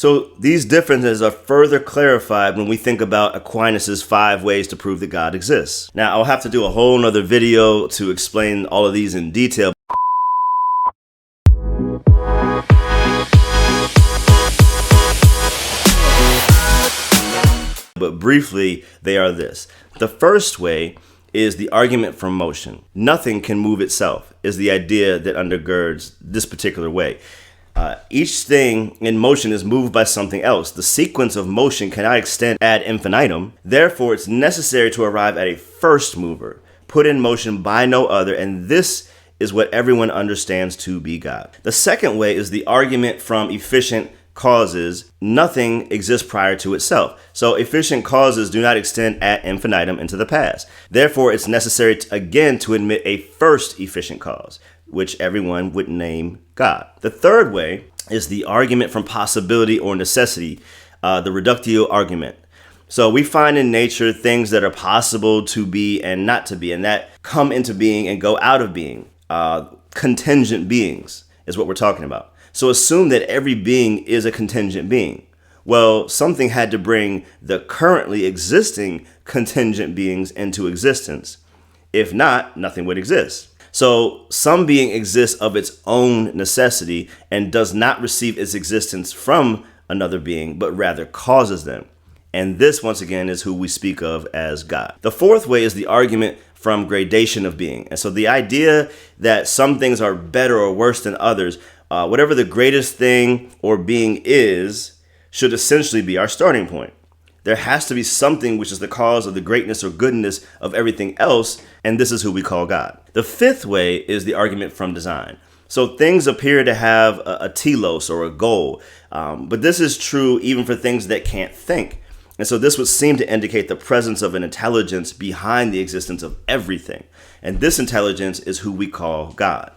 So these differences are further clarified when we think about Aquinas' 5 ways to prove that God exists. Now, I'll have to do a whole nother video to explain all of these in detail. But briefly, they are this. The first way is the argument from motion. Nothing can move itself is the idea that undergirds this particular way. Each thing in motion is moved by something else. The sequence of motion cannot extend ad infinitum. Therefore, it's necessary to arrive at a first mover, put in motion by no other, and this is what everyone understands to be God. The second way is the argument from efficient causes. Nothing exists prior to itself. So efficient causes do not extend ad infinitum into the past. Therefore, it's necessary to admit a first efficient cause, which everyone would name God. The third way is the argument from possibility or necessity, the reductio argument. So we find in nature things that are possible to be and not to be, and that come into being and go out of being. Contingent beings is what we're talking about. So assume that every being is a contingent being. Well, something had to bring the currently existing contingent beings into existence. If not, nothing would exist. So some being exists of its own necessity and does not receive its existence from another being, but rather causes them. And this, once again, is who we speak of as God. The fourth way is the argument from gradation of being. And so the idea that some things are better or worse than others, whatever the greatest thing or being is, should essentially be our starting point. There has to be something which is the cause of the greatness or goodness of everything else, and this is who we call God. The fifth way is the argument from design. So things appear to have a telos or a goal, but this is true even for things that can't think. And so this would seem to indicate the presence of an intelligence behind the existence of everything. And this intelligence is who we call God.